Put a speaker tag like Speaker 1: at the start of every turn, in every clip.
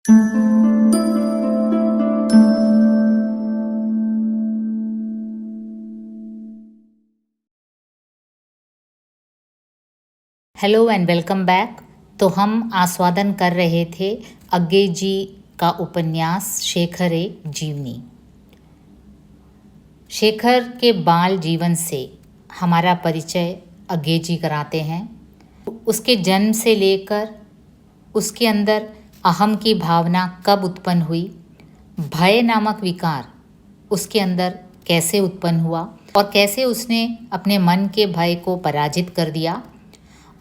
Speaker 1: Hello and welcome back. तो हम आस्वादन कर रहे थे अज्ञे जी का उपन्यास शेखर एक जीवनी। शेखर के बाल जीवन से हमारा परिचय अज्ञे जी कराते हैं। उसके जन्म से लेकर उसके अंदर अहम की भावना कब उत्पन्न हुई, भय नामक विकार उसके अंदर कैसे उत्पन्न हुआ और कैसे उसने अपने मन के भय को पराजित कर दिया,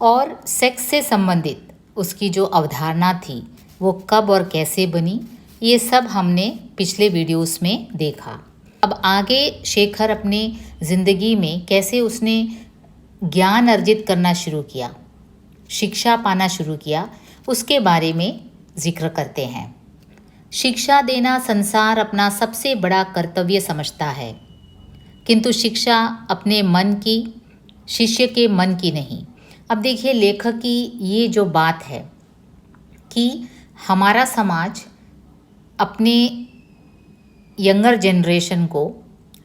Speaker 1: और सेक्स से संबंधित उसकी जो अवधारणा थी वो कब और कैसे बनी, ये सब हमने पिछले वीडियोस में देखा। अब आगे शेखर अपनी ज़िंदगी में कैसे उसने ज्ञान अर्जित करना शुरू किया, शिक्षा पाना शुरू किया, उसके बारे में जिक्र करते हैं। शिक्षा देना संसार अपना सबसे बड़ा कर्तव्य समझता है, किंतु शिक्षा अपने मन की, शिष्य के मन की नहीं। अब देखिए लेखक की ये जो बात है कि हमारा समाज अपने यंगर जनरेशन को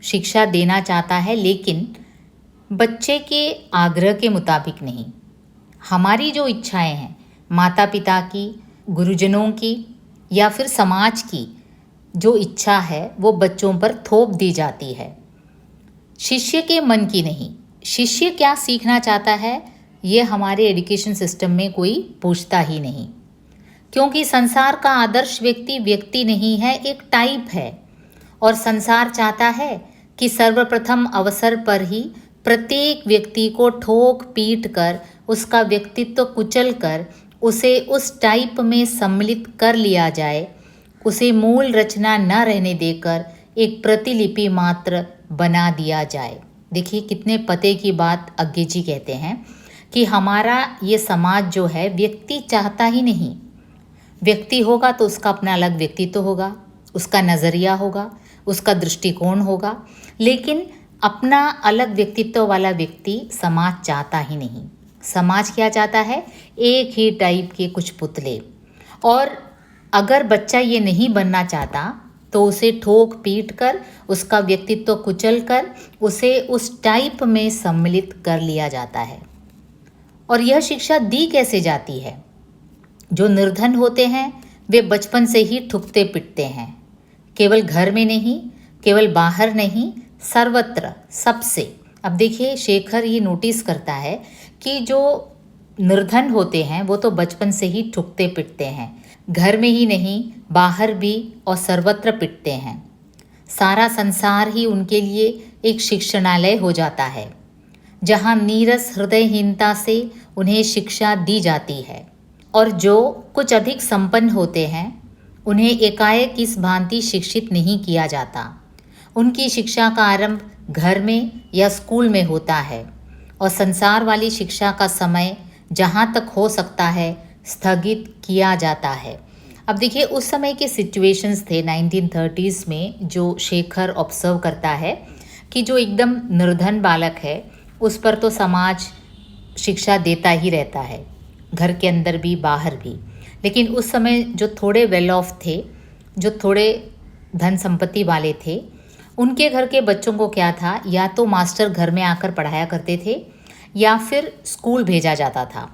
Speaker 1: शिक्षा देना चाहता है, लेकिन बच्चे के आग्रह के मुताबिक नहीं। हमारी जो इच्छाएं हैं, माता पिता की, गुरुजनों की या फिर समाज की जो इच्छा है वो बच्चों पर थोप दी जाती है, शिष्य के मन की नहीं। शिष्य क्या सीखना चाहता है ये हमारे एजुकेशन सिस्टम में कोई पूछता ही नहीं, क्योंकि संसार का आदर्श व्यक्ति व्यक्ति नहीं है, एक टाइप है। और संसार चाहता है कि सर्वप्रथम अवसर पर ही प्रत्येक व्यक्ति को ठोक पीट कर, उसका व्यक्तित्व कुचल कर उसे उस टाइप में सम्मिलित कर लिया जाए, उसे मूल रचना न रहने देकर एक प्रतिलिपि मात्र बना दिया जाए। देखिए कितने पते की बात अज्ञे जी कहते हैं कि हमारा ये समाज जो है व्यक्ति चाहता ही नहीं। व्यक्ति होगा तो उसका अपना अलग व्यक्तित्व होगा, उसका नज़रिया होगा, उसका दृष्टिकोण होगा, लेकिन अपना अलग व्यक्तित्व वाला व्यक्ति समाज चाहता ही नहीं। समाज क्या चाहता है, एक ही टाइप के कुछ पुतले। और अगर बच्चा ये नहीं बनना चाहता तो उसे ठोक पीट कर, उसका व्यक्तित्व कुचल कर उसे उस टाइप में सम्मिलित कर लिया जाता है। और यह शिक्षा दी कैसे जाती है? जो निर्धन होते हैं वे बचपन से ही ठुकते पिटते हैं, केवल घर में नहीं, केवल बाहर नहीं, सर्वत्र, सबसे। अब देखिए शेखर ये नोटिस करता है कि जो निर्धन होते हैं वो तो बचपन से ही ठुकते पिटते हैं, घर में ही नहीं बाहर भी और सर्वत्र पिटते हैं। सारा संसार ही उनके लिए एक शिक्षणालय हो जाता है, जहाँ नीरस हृदयहीनता से उन्हें शिक्षा दी जाती है। और जो कुछ अधिक संपन्न होते हैं उन्हें एकाएक इस भांति शिक्षित नहीं किया जाता। उनकी शिक्षा का आरंभ घर में या स्कूल में होता है, और संसार वाली शिक्षा का समय जहाँ तक हो सकता है स्थगित किया जाता है। अब देखिए उस समय के सिचुएशंस थे 1930s में, जो शेखर ऑब्जर्व करता है कि जो एकदम निर्धन बालक है उस पर तो समाज शिक्षा देता ही रहता है, घर के अंदर भी बाहर भी। लेकिन उस समय जो थोड़े वेल ऑफ थे, जो थोड़े धन संपत्ति वाले थे, उनके घर के बच्चों को क्या था, या तो मास्टर घर में आकर पढ़ाया करते थे या फिर स्कूल भेजा जाता था।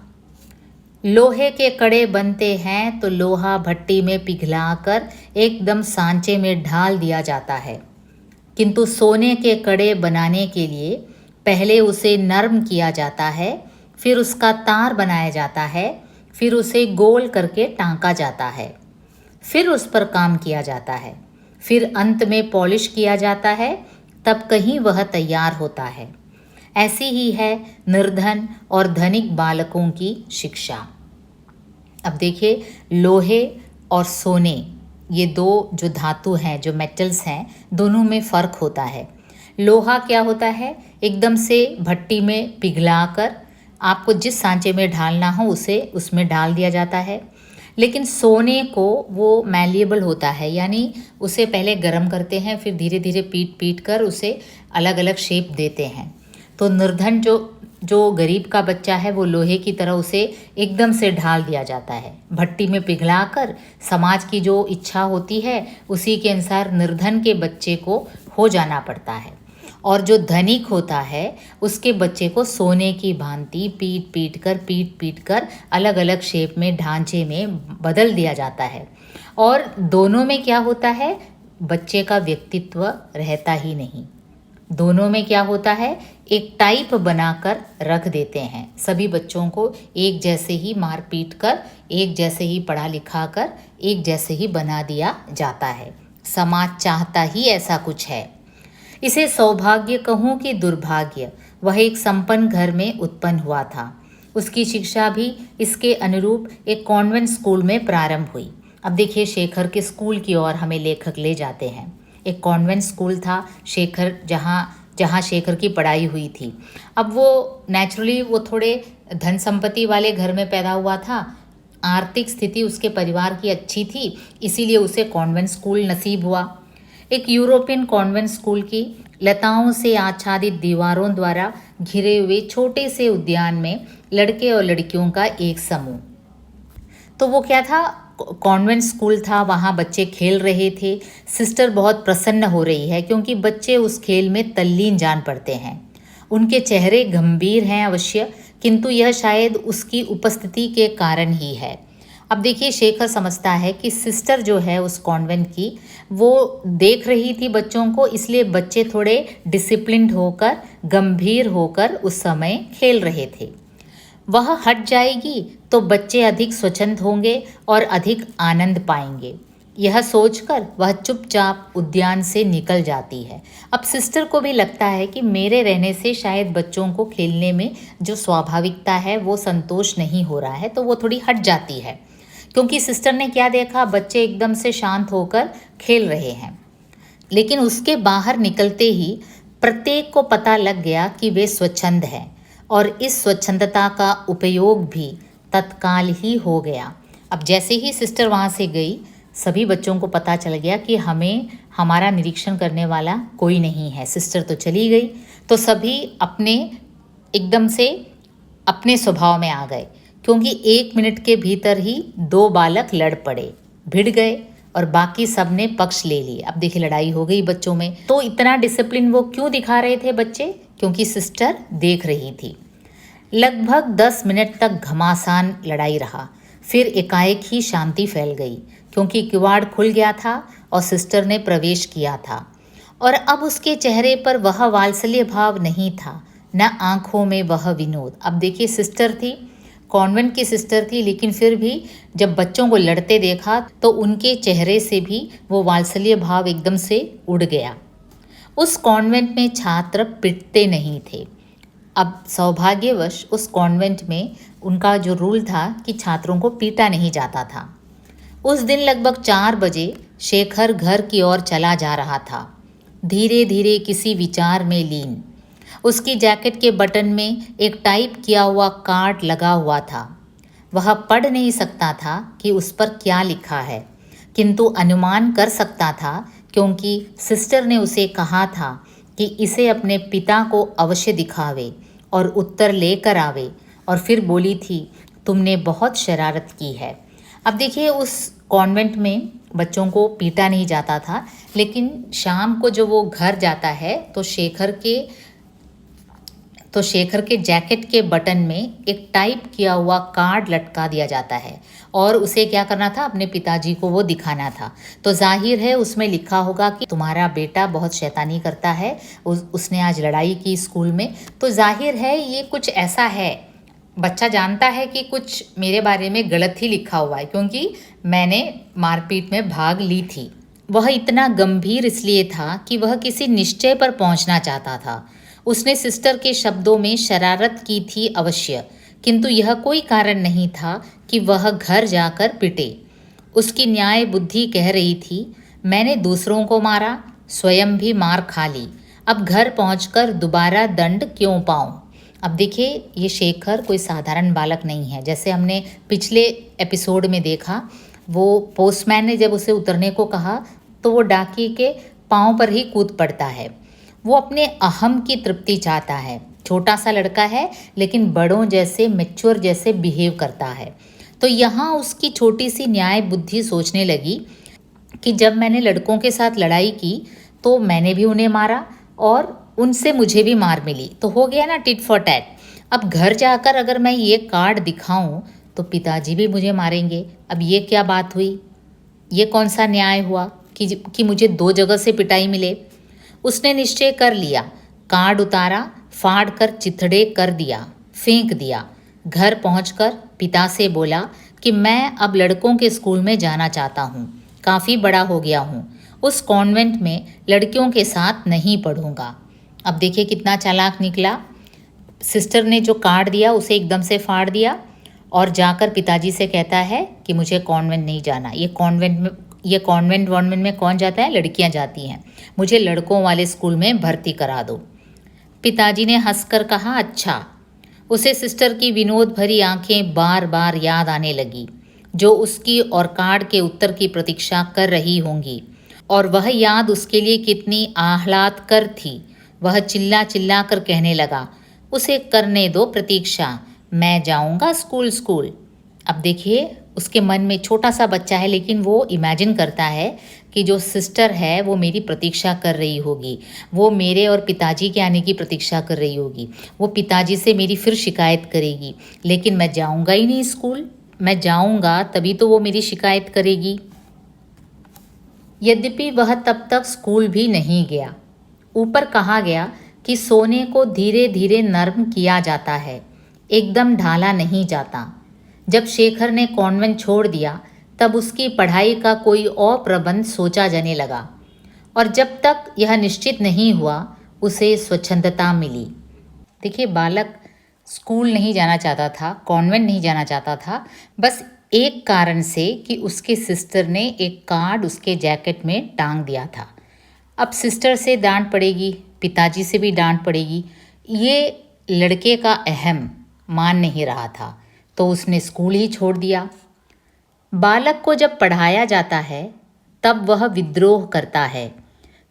Speaker 1: लोहे के कड़े बनते हैं तो लोहा भट्टी में पिघलाकर एकदम सांचे में ढाल दिया जाता है, किंतु सोने के कड़े बनाने के लिए पहले उसे नर्म किया जाता है, फिर उसका तार बनाया जाता है, फिर उसे गोल करके टांका जाता है, फिर उस पर काम किया जाता है, फिर अंत में पॉलिश किया जाता है, तब कहीं वह तैयार होता है। ऐसी ही है निर्धन और धनिक बालकों की शिक्षा। अब देखिए लोहे और सोने, ये दो जो धातु हैं, जो मेटल्स हैं, दोनों में फ़र्क होता है। लोहा क्या होता है, एकदम से भट्टी में पिघलाकर आपको जिस सांचे में ढालना हो उसे उसमें डाल दिया जाता है। लेकिन सोने को वो मैलिएबल होता है, यानी उसे पहले गर्म करते हैं, फिर धीरे धीरे पीट पीट कर उसे अलग अलग शेप देते हैं। तो निर्धन जो जो गरीब का बच्चा है वो लोहे की तरह उसे एकदम से ढाल दिया जाता है, भट्टी में पिघलाकर। समाज की जो इच्छा होती है उसी के अनुसार निर्धन के बच्चे को हो जाना पड़ता है, और जो धनिक होता है उसके बच्चे को सोने की भांति पीट पीट कर अलग अलग शेप में, ढांचे में बदल दिया जाता है। और दोनों में क्या होता है, बच्चे का व्यक्तित्व रहता ही नहीं। दोनों में क्या होता है, एक टाइप बनाकर रख देते हैं। सभी बच्चों को एक जैसे ही मार पीट कर, एक जैसे ही पढ़ा लिखा कर, एक जैसे ही बना दिया जाता है। समाज चाहता ही ऐसा कुछ है। इसे सौभाग्य कहूँ कि दुर्भाग्य, वह एक संपन्न घर में उत्पन्न हुआ था। उसकी शिक्षा भी इसके अनुरूप एक कॉन्वेंट स्कूल में प्रारंभ हुई। अब देखिए शेखर के स्कूल की ओर हमें लेखक ले जाते हैं। एक कॉन्वेंट स्कूल था शेखर, जहाँ शेखर की पढ़ाई हुई थी। अब वो नेचुरली वो थोड़े धन संपत्ति वाले घर में पैदा हुआ था। आर्थिक स्थिति उसके परिवार की अच्छी थी, इसीलिए उसे कॉन्वेंट स्कूल नसीब हुआ। एक यूरोपियन कॉन्वेंट स्कूल की लताओं से आच्छादित दीवारों द्वारा घिरे हुए छोटे से उद्यान में लड़के और लड़कियों का एक समूह। तो वो क्या था, कॉन्वेंट स्कूल था, वहाँ बच्चे खेल रहे थे। सिस्टर बहुत प्रसन्न हो रही है क्योंकि बच्चे उस खेल में तल्लीन जान पड़ते हैं। उनके चेहरे गंभीर हैं अवश्य, किंतु यह शायद उसकी उपस्थिति के कारण ही है। अब देखिए शेखर समझता है कि सिस्टर जो है उस कॉन्वेंट की, वो देख रही थी बच्चों को, इसलिए बच्चे थोड़े डिसिप्लिन्ड होकर, गंभीर होकर उस समय खेल रहे थे। वह हट जाएगी तो बच्चे अधिक स्वच्छंद होंगे और अधिक आनंद पाएंगे। यह सोचकर वह चुपचाप उद्यान से निकल जाती है। अब सिस्टर को भी लगता है कि मेरे रहने से शायद बच्चों को खेलने में जो स्वाभाविकता है वो संतोष नहीं हो रहा है, तो वो थोड़ी हट जाती है। क्योंकि सिस्टर ने क्या देखा, बच्चे एकदम से शांत होकर खेल रहे हैं। लेकिन उसके बाहर निकलते ही प्रत्येक को पता लग गया कि वे स्वच्छंद हैं, और इस स्वच्छंदता का उपयोग भी तत्काल ही हो गया। अब जैसे ही सिस्टर वहाँ से गई, सभी बच्चों को पता चल गया कि हमें हमारा निरीक्षण करने वाला कोई नहीं है। सिस्टर तो चली गई, तो सभी अपने एकदम से अपने स्वभाव में आ गए, क्योंकि 1 मिनट के भीतर ही 2 बालक लड़ पड़े, भिड़ गए, और बाकी सब ने पक्ष ले लिए। अब देखिए लड़ाई हो गई बच्चों में। तो इतना डिसिप्लिन वो क्यों दिखा रहे थे बच्चे, क्योंकि सिस्टर देख रही थी। लगभग 10 मिनट तक घमासान लड़ाई रहा, फिर एकाएक ही शांति फैल गई, क्योंकि किवाड़ खुल गया था और सिस्टर ने प्रवेश किया था। और अब उसके चेहरे पर वह वात्सल्य भाव नहीं था, न आंखों में वह विनोद। अब देखिए सिस्टर थी, कॉन्वेंट की सिस्टर थी, लेकिन फिर भी जब बच्चों को लड़ते देखा तो उनके चेहरे से भी वो वात्सल्य भाव एकदम से उड़ गया। उस कॉन्वेंट में छात्र पिटते नहीं थे। अब सौभाग्यवश उस कॉन्वेंट में उनका जो रूल था कि छात्रों को पीटा नहीं जाता था। उस दिन लगभग 4 बजे शेखर घर की ओर चला जा रहा था, धीरे धीरे किसी विचार में लीन। उसकी जैकेट के बटन में एक टाइप किया हुआ कार्ड लगा हुआ था। वह पढ़ नहीं सकता था कि उस पर क्या लिखा है, किंतु अनुमान कर सकता था, क्योंकि सिस्टर ने उसे कहा था कि इसे अपने पिता को अवश्य दिखावे और उत्तर लेकर आवे, और फिर बोली थी, तुमने बहुत शरारत की है। अब देखिए उस कॉन्वेंट में बच्चों को पीटा नहीं जाता था, लेकिन शाम को जो वो घर जाता है तो शेखर के जैकेट के बटन में एक टाइप किया हुआ कार्ड लटका दिया जाता है, और उसे क्या करना था, अपने पिताजी को वो दिखाना था। तो जाहिर है उसमें लिखा होगा कि तुम्हारा बेटा बहुत शैतानी करता है, उसने आज लड़ाई की स्कूल में। तो जाहिर है ये कुछ ऐसा है, बच्चा जानता है कि कुछ मेरे बारे में गलत ही लिखा हुआ है, क्योंकि मैंने मारपीट में भाग ली थी। वह इतना गंभीर इसलिए था कि वह किसी निश्चय पर पहुंचना चाहता था। उसने सिस्टर के शब्दों में शरारत की थी अवश्य, किंतु यह कोई कारण नहीं था कि वह घर जाकर पिटे। उसकी न्याय बुद्धि कह रही थी, मैंने दूसरों को मारा, स्वयं भी मार खा ली, अब घर पहुंचकर दोबारा दंड क्यों पाऊं। अब देखिए ये शेखर कोई साधारण बालक नहीं है। जैसे हमने पिछले एपिसोड में देखा, वो पोस्टमैन ने जब उसे उतरने को कहा तो वो डाकी के पाँव पर ही कूद पड़ता है। वो अपने अहम की तृप्ति चाहता है, छोटा सा लड़का है लेकिन बड़ों जैसे मैच्योर जैसे बिहेव करता है। तो यहाँ उसकी छोटी सी न्याय बुद्धि सोचने लगी कि जब मैंने लड़कों के साथ लड़ाई की तो मैंने भी उन्हें मारा और उनसे मुझे भी मार मिली, तो हो गया ना टिट फॉर टैट। अब घर जाकर अगर मैं ये कार्ड दिखाऊं तो पिताजी भी मुझे मारेंगे। अब ये क्या बात हुई, ये कौन सा न्याय हुआ कि मुझे दो जगह से पिटाई मिले। उसने निश्चय कर लिया, कार्ड उतारा, फाड़ कर चिथड़े कर दिया, फेंक दिया। घर पहुंचकर पिता से बोला कि मैं अब लड़कों के स्कूल में जाना चाहता हूँ, काफ़ी बड़ा हो गया हूँ, उस कॉन्वेंट में लड़कियों के साथ नहीं पढ़ूंगा। अब देखिए कितना चालाक निकला। सिस्टर ने जो कार्ड दिया उसे एकदम से फाड़ दिया और जाकर पिताजी से कहता है कि मुझे कॉन्वेंट नहीं जाना। ये कॉन्वेंट वॉन्वेंट में कौन जाता है, लड़कियां जाती हैं, मुझे लड़कों वाले स्कूल में भर्ती करा दो। पिताजी ने हंसकर कहा अच्छा। उसे सिस्टर की विनोद भरी आंखें बार बार याद आने लगी, जो उसकी और कार्ड के उत्तर की प्रतीक्षा कर रही होंगी, और वह याद उसके लिए कितनी आह्लादकर थी। वह चिल्ला चिल्ला कर कहने लगा, उसे करने दो प्रतीक्षा, मैं जाऊंगा स्कूल स्कूल। अब देखिए उसके मन में, छोटा सा बच्चा है लेकिन वो इमेजिन करता है कि जो सिस्टर है वो मेरी प्रतीक्षा कर रही होगी, वो मेरे और पिताजी के आने की प्रतीक्षा कर रही होगी, वो पिताजी से मेरी फिर शिकायत करेगी, लेकिन मैं जाऊंगा ही नहीं स्कूल, मैं जाऊंगा तभी तो वो मेरी शिकायत करेगी। यद्यपि वह तब तक स्कूल भी नहीं गया। ऊपर कहा गया कि सोने को धीरे धीरे नर्म किया जाता है, एकदम ढाला नहीं जाता। जब शेखर ने कॉन्वेंट छोड़ दिया तब उसकी पढ़ाई का कोई और प्रबंध सोचा जाने लगा, और जब तक यह निश्चित नहीं हुआ उसे स्वच्छंदता मिली। देखिए बालक स्कूल नहीं जाना चाहता था, कॉन्वेंट नहीं जाना चाहता था, बस एक कारण से कि उसके सिस्टर ने एक कार्ड उसके जैकेट में टांग दिया था। अब सिस्टर से डांट पड़ेगी, पिताजी से भी डांट पड़ेगी, ये लड़के का अहम मान नहीं रहा था, तो उसने स्कूल ही छोड़ दिया। बालक को जब पढ़ाया जाता है तब वह विद्रोह करता है,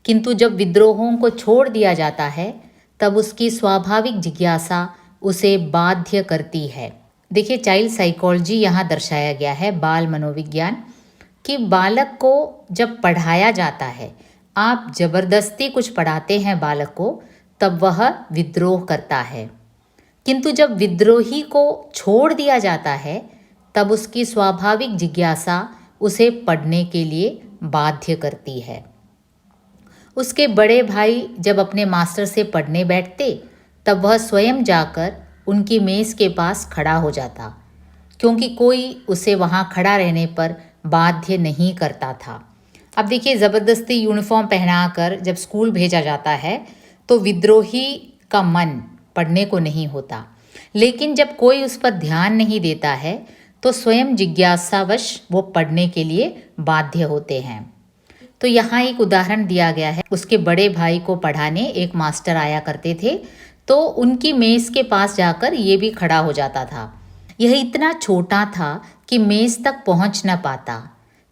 Speaker 1: किंतु जब विद्रोहों को छोड़ दिया जाता है तब उसकी स्वाभाविक जिज्ञासा उसे बाध्य करती है। देखिए चाइल्ड साइकोलॉजी यहाँ दर्शाया गया है, बाल मनोविज्ञान, कि बालक को जब पढ़ाया जाता है, आप ज़बरदस्ती कुछ पढ़ाते हैं बालक को, तब वह विद्रोह करता है, किंतु जब विद्रोही को छोड़ दिया जाता है तब उसकी स्वाभाविक जिज्ञासा उसे पढ़ने के लिए बाध्य करती है। उसके बड़े भाई जब अपने मास्टर से पढ़ने बैठते तब वह स्वयं जाकर उनकी मेज़ के पास खड़ा हो जाता, क्योंकि कोई उसे वहाँ खड़ा रहने पर बाध्य नहीं करता था। अब देखिए ज़बरदस्ती यूनिफॉर्म पहनाकर जब स्कूल भेजा जाता है तो विद्रोही का मन पढ़ने को नहीं होता, लेकिन जब कोई उस पर ध्यान नहीं देता है तो स्वयं जिज्ञासावश वो पढ़ने के लिए बाध्य होते हैं। तो यहाँ एक उदाहरण दिया गया है, उसके बड़े भाई को पढ़ाने एक मास्टर आया करते थे, तो उनकी मेज़ के पास जाकर ये भी खड़ा हो जाता था। यह इतना छोटा था कि मेज़ तक पहुँच न पाता,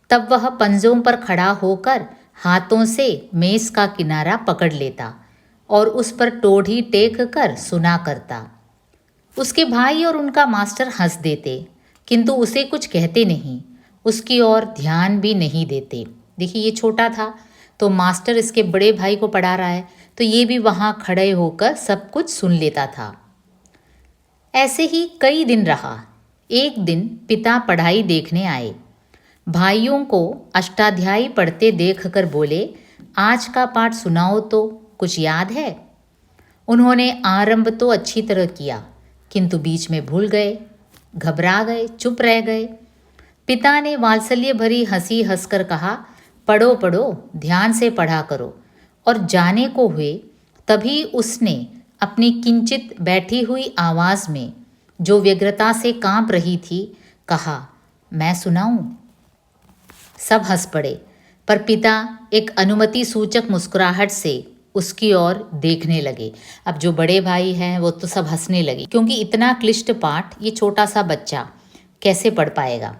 Speaker 1: तब वह पंजों पर खड़ा होकर हाथों से मेज़ का किनारा पकड़ लेता और उस पर टोढ़ी टेक कर सुना करता। उसके भाई और उनका मास्टर हंस देते, किंतु उसे कुछ कहते नहीं, उसकी ओर ध्यान भी नहीं देते। देखिए ये छोटा था तो मास्टर इसके बड़े भाई को पढ़ा रहा है, तो ये भी वहाँ खड़े होकर सब कुछ सुन लेता था। ऐसे ही कई दिन रहा। एक दिन पिता पढ़ाई देखने आए, भाइयों को अष्टाध्यायी पढ़ते देखकर बोले, आज का पाठ सुनाओ तो, कुछ याद है? उन्होंने आरंभ तो अच्छी तरह किया, किंतु बीच में भूल गए, घबरा गए, चुप रह गए। पिता ने वात्सल्य भरी हंसी हंसकर कहा, पढ़ो पढ़ो, ध्यान से पढ़ा करो। और जाने को हुए तभी उसने अपनी किंचित बैठी हुई आवाज़ में, जो व्यग्रता से कांप रही थी, कहा, मैं सुनाऊं? सब हंस पड़े, पर पिता एक अनुमति सूचक मुस्कुराहट से उसकी ओर देखने लगे। अब जो बड़े भाई हैं वो तो सब हंसने लगे, क्योंकि इतना क्लिष्ट पाठ ये छोटा सा बच्चा कैसे पढ़ पाएगा।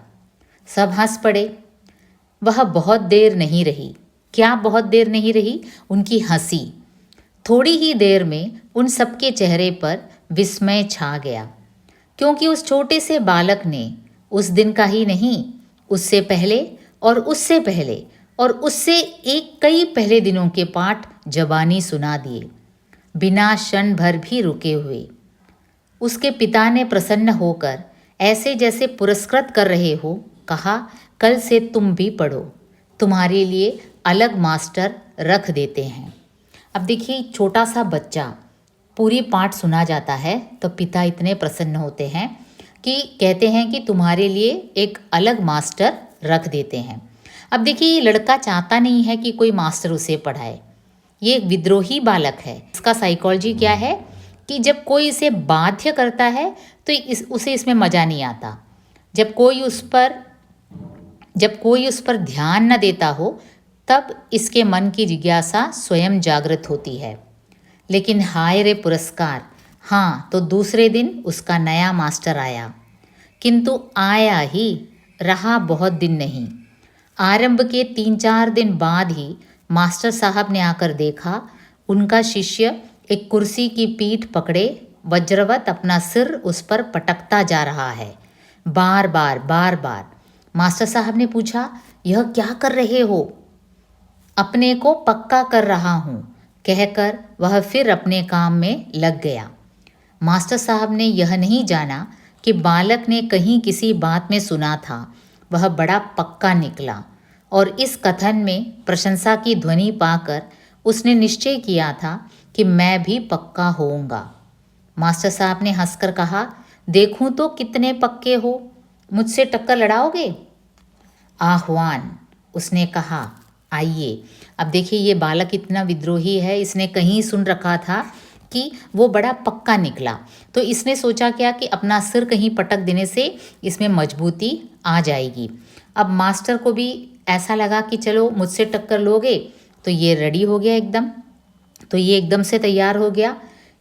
Speaker 1: सब हंस पड़े। वह बहुत देर नहीं रही। क्या बहुत देर नहीं रही? उनकी हंसी। थोड़ी ही देर में उन सबके चेहरे पर विस्मय छा गया, क्योंकि उस छोटे से बालक ने उस दिन का ही नहीं, उससे पहले और उससे पहले और उससे एक कई पहले दिनों के पाठ ज़बानी सुना दिए, बिना क्षण भर भी रुके हुए। उसके पिता ने प्रसन्न होकर, ऐसे जैसे पुरस्कृत कर रहे हो, कहा, कल से तुम भी पढ़ो, तुम्हारे लिए अलग मास्टर रख देते हैं। अब देखिए, छोटा सा बच्चा पूरी पाठ सुना जाता है तो पिता इतने प्रसन्न होते हैं कि कहते हैं कि तुम्हारे लिए एक अलग मास्टर रख देते हैं। अब देखिए, ये लड़का चाहता नहीं है कि कोई मास्टर उसे पढ़ाए। ये एक विद्रोही बालक है। इसका साइकोलॉजी क्या है कि जब कोई इसे बाध्य करता है तो उसे इसमें मज़ा नहीं आता। जब कोई उस पर ध्यान न देता हो तब इसके मन की जिज्ञासा स्वयं जागृत होती है। लेकिन हाय रे पुरस्कार! हाँ, तो दूसरे दिन उसका नया मास्टर आया, किंतु आया ही रहा बहुत दिन नहीं। आरंभ के 3-4 दिन बाद ही मास्टर साहब ने आकर देखा, उनका शिष्य एक कुर्सी की पीठ पकड़े वज्रवत अपना सिर उस पर पटकता जा रहा है, बार बार। मास्टर साहब ने पूछा, यह क्या कर रहे हो? अपने को पक्का कर रहा हूँ, कहकर वह फिर अपने काम में लग गया। मास्टर साहब ने यह नहीं जाना कि बालक ने कहीं किसी बात में सुना था, वह बड़ा पक्का निकला और इस कथन में प्रशंसा की ध्वनि पाकर उसने निश्चय किया था कि मैं भी पक्का होऊंगा। मास्टर साहब ने हंसकर कहा, देखूं तो कितने पक्के हो, मुझसे टक्कर लड़ाओगे? आह्वान, उसने कहा, आइए। अब देखिए, ये बालक इतना विद्रोही है, इसने कहीं सुन रखा था कि वो बड़ा पक्का निकला, तो इसने सोचा क्या कि अपना सिर कहीं पटक देने से इसमें मजबूती आ जाएगी। अब मास्टर को भी ऐसा लगा कि चलो मुझसे टक्कर लोगे, तो ये रेडी हो गया एकदम। तो ये एकदम से तैयार हो गया।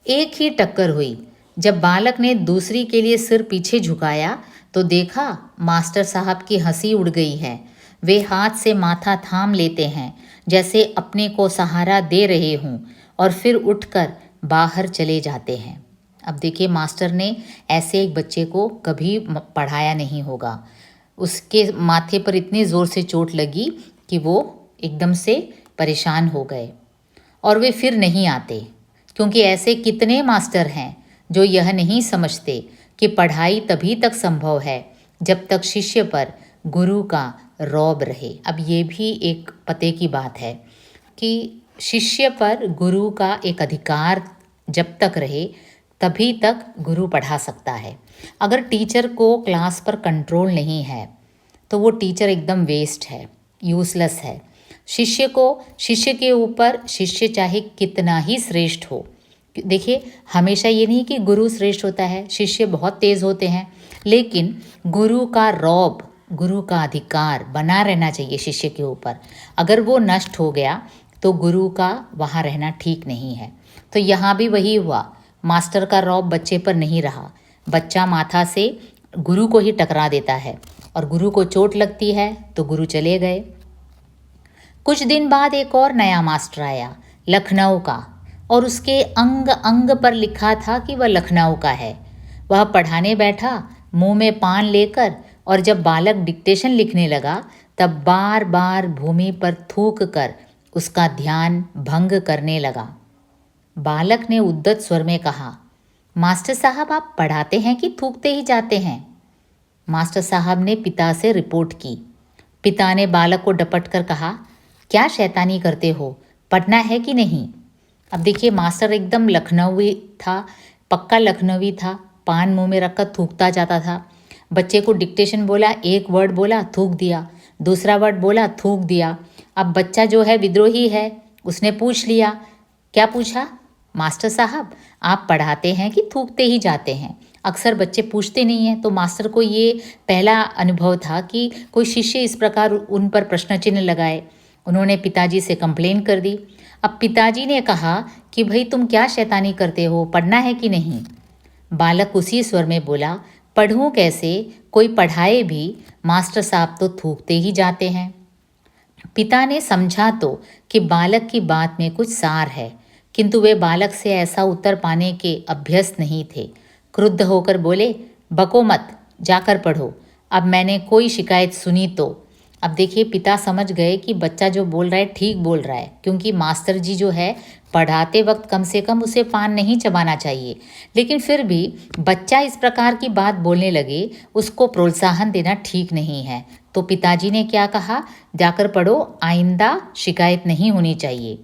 Speaker 1: एक ही टक्कर हुई। जब बालक ने दूसरी के लिए सिर पीछे झुकाया तो देखा मास्टर साहब की हंसी उड़ गई है। वे हाथ से माथा थाम लेते हैं जैसे अपने को सहारा दे रहे हों और फिर उठकर बाहर चले जाते हैं। अब देखिए, मास्टर ने ऐसे एक बच्चे को कभी पढ़ाया नहीं होगा। उसके माथे पर इतनी ज़ोर से चोट लगी कि वो एकदम से परेशान हो गए और वे फिर नहीं आते, क्योंकि ऐसे कितने मास्टर हैं जो यह नहीं समझते कि पढ़ाई तभी तक संभव है जब तक शिष्य पर गुरु का रौब रहे। अब ये भी एक पते की बात है कि शिष्य पर गुरु का एक अधिकार जब तक रहे तभी तक गुरु पढ़ा सकता है। अगर टीचर को क्लास पर कंट्रोल नहीं है तो वो टीचर एकदम वेस्ट है, यूजलेस है। शिष्य के ऊपर शिष्य चाहे कितना ही श्रेष्ठ हो, देखिए हमेशा ये नहीं कि गुरु श्रेष्ठ होता है, शिष्य बहुत तेज़ होते हैं, लेकिन गुरु का रौब, गुरु का अधिकार बना रहना चाहिए शिष्य के ऊपर। अगर वो नष्ट हो गया तो गुरु का वहाँ रहना ठीक नहीं है। तो यहाँ भी वही हुआ, मास्टर का रौब बच्चे पर नहीं रहा। बच्चा माथा से गुरु को ही टकरा देता है और गुरु को चोट लगती है तो गुरु चले गए। कुछ दिन बाद एक और नया मास्टर आया, लखनऊ का, और उसके अंग अंग पर लिखा था कि वह लखनऊ का है। वह पढ़ाने बैठा मुंह में पान लेकर, और जब बालक डिक्टेशन लिखने लगा तब बार बार भूमि पर थूक कर उसका ध्यान भंग करने लगा। बालक ने उद्दत स्वर में कहा, मास्टर साहब आप पढ़ाते हैं कि थूकते ही जाते हैं? मास्टर साहब ने पिता से रिपोर्ट की। पिता ने बालक को डपट कर कहा, क्या शैतानी करते हो, पढ़ना है कि नहीं? अब देखिए, मास्टर एकदम लखनवी था, पक्का लखनवी था, पान मुंह में रखकर थूकता जाता था। बच्चे को डिक्टेशन बोला, एक वर्ड बोला थूक दिया, दूसरा वर्ड बोला थूक दिया। अब बच्चा जो है विद्रोही है, उसने पूछ लिया। क्या पूछा? मास्टर साहब आप पढ़ाते हैं कि थूकते ही जाते हैं? अक्सर बच्चे पूछते नहीं हैं, तो मास्टर को ये पहला अनुभव था कि कोई शिष्य इस प्रकार उन पर प्रश्न चिन्ह लगाए। उन्होंने पिताजी से कंप्लेन कर दी। अब पिताजी ने कहा कि भाई तुम क्या शैतानी करते हो, पढ़ना है कि नहीं? बालक उसी स्वर में बोला, पढ़ूं कैसे, कोई पढ़ाए भी, मास्टर साहब तो थूकते ही जाते हैं। पिता ने समझा तो कि बालक की बात में कुछ सार है, किंतु वे बालक से ऐसा उत्तर पाने के अभ्यस्त नहीं थे। क्रुद्ध होकर बोले, बको मत, जाकर पढ़ो। अब मैंने कोई शिकायत सुनी तो। अब देखिए, पिता समझ गए कि बच्चा जो बोल रहा है ठीक बोल रहा है, क्योंकि मास्टर जी जो है पढ़ाते वक्त कम से कम उसे पान नहीं चबाना चाहिए। लेकिन फिर भी बच्चा इस प्रकार की बात बोलने लगे, उसको प्रोत्साहन देना ठीक नहीं है। तो पिताजी ने क्या कहा, जाकर पढ़ो, आइंदा शिकायत नहीं होनी चाहिए।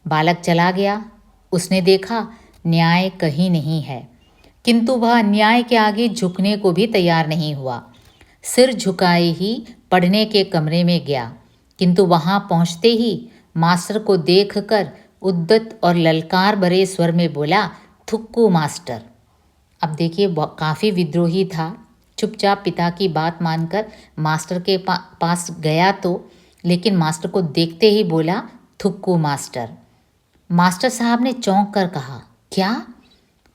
Speaker 1: बालक चला गया। उसने देखा न्याय कहीं नहीं है, किंतु वह अन्याय के आगे झुकने को भी तैयार नहीं हुआ। सिर झुकाए ही पढ़ने के कमरे में गया, किंतु वहां पहुंचते ही मास्टर को देखकर उद्दत और ललकार भरे स्वर में बोला, थुक्कू मास्टर। अब देखिए, काफ़ी विद्रोही था। चुपचाप पिता की बात मानकर मास्टर के पास गया तो, लेकिन मास्टर को देखते ही बोला, थुक्कू मास्टर। मास्टर साहब ने चौंक कर कहा, क्या?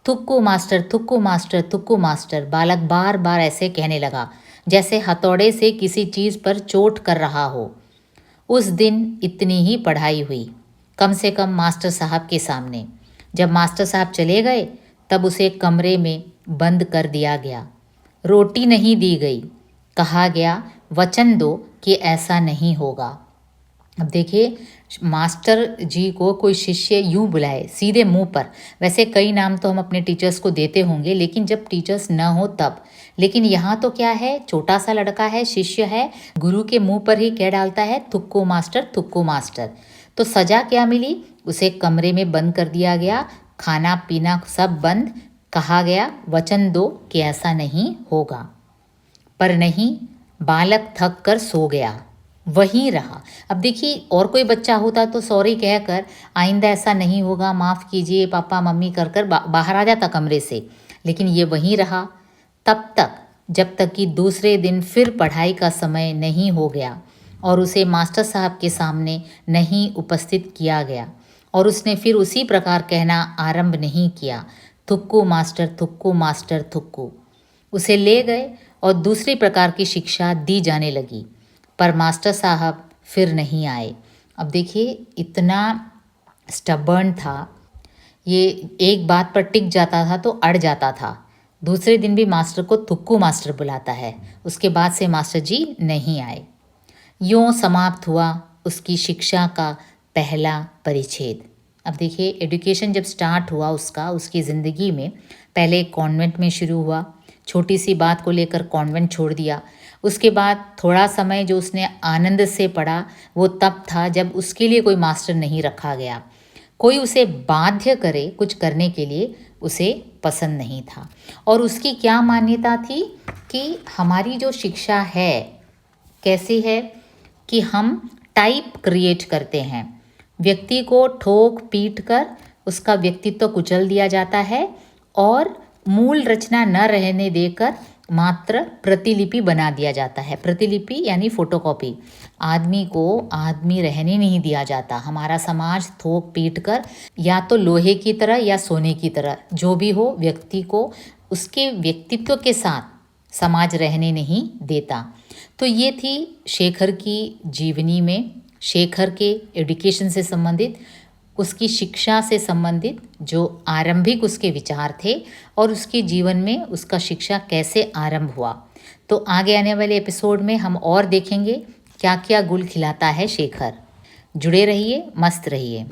Speaker 1: थुक्कू मास्टर, थुक्कू मास्टर, थुक्कू मास्टर। बालक बार बार ऐसे कहने लगा जैसे हथौड़े से किसी चीज़ पर चोट कर रहा हो। उस दिन इतनी ही पढ़ाई हुई, कम से कम मास्टर साहब के सामने। जब मास्टर साहब चले गए तब उसे कमरे में बंद कर दिया गया। रोटी नहीं दी गई। कहा गया, वचन दो कि ऐसा नहीं होगा। अब देखिए, मास्टर जी को कोई शिष्य यूँ बुलाए सीधे मुंह पर। वैसे कई नाम तो हम अपने टीचर्स को देते होंगे, लेकिन जब टीचर्स न हो तब। लेकिन यहाँ तो क्या है, छोटा सा लड़का है, शिष्य है, गुरु के मुंह पर ही कह डालता है, थुक्कू मास्टर, थुक्कू मास्टर। तो सजा क्या मिली? उसे कमरे में बंद कर दिया गया, खाना पीना सब बंद। कहा गया, वचन दो कि ऐसा नहीं होगा। पर नहीं, बालक थक कर सो गया, वहीं रहा। अब देखिए, और कोई बच्चा होता तो सॉरी कहकर आइंदा ऐसा नहीं होगा, माफ़ कीजिए पापा मम्मी कर कर बाहर आ जाता कमरे से। लेकिन ये वहीं रहा तब तक, जब तक कि दूसरे दिन फिर पढ़ाई का समय नहीं हो गया और उसे मास्टर साहब के सामने नहीं उपस्थित किया गया और उसने फिर उसी प्रकार कहना आरंभ नहीं किया, थुक्कू मास्टर, थुक्कू मास्टर, थुक्कू। उसे ले गए और दूसरी प्रकार की शिक्षा दी जाने लगी, पर मास्टर साहब फिर नहीं आए। अब देखिए, इतना स्टबर्न था ये, एक बात पर टिक जाता था तो अड़ जाता था। दूसरे दिन भी मास्टर को थुक्कू मास्टर बुलाता है। उसके बाद से मास्टर जी नहीं आए। यूँ समाप्त हुआ उसकी शिक्षा का पहला परिच्छेद। अब देखिए, एजुकेशन जब स्टार्ट हुआ उसकी ज़िंदगी में, पहले कॉन्वेंट में शुरू हुआ। छोटी सी बात को लेकर कॉन्वेंट छोड़ दिया। उसके बाद थोड़ा समय जो उसने आनंद से पढ़ा वो तब था जब उसके लिए कोई मास्टर नहीं रखा गया। कोई उसे बाध्य करे कुछ करने के लिए उसे पसंद नहीं था। और उसकी क्या मान्यता थी कि हमारी जो शिक्षा है कैसी है कि हम टाइप क्रिएट करते हैं, व्यक्ति को ठोक पीट कर उसका व्यक्तित्व कुचल दिया जाता है और मूल रचना न रहने देकर मात्र प्रतिलिपि बना दिया जाता है। प्रतिलिपि यानी फोटोकॉपी। आदमी को आदमी रहने नहीं दिया जाता। हमारा समाज थोक पीट कर या तो लोहे की तरह या सोने की तरह, जो भी हो, व्यक्ति को उसके व्यक्तित्व के साथ समाज रहने नहीं देता। तो ये थी शेखर की जीवनी में, शेखर के एजुकेशन से संबंधित, उसकी शिक्षा से संबंधित जो आरंभिक उसके विचार थे और उसके जीवन में उसका शिक्षा कैसे आरंभ हुआ। तो आगे आने वाले एपिसोड में हम और देखेंगे क्या क्या गुल खिलाता है शेखर। जुड़े रहिए, मस्त रहिए।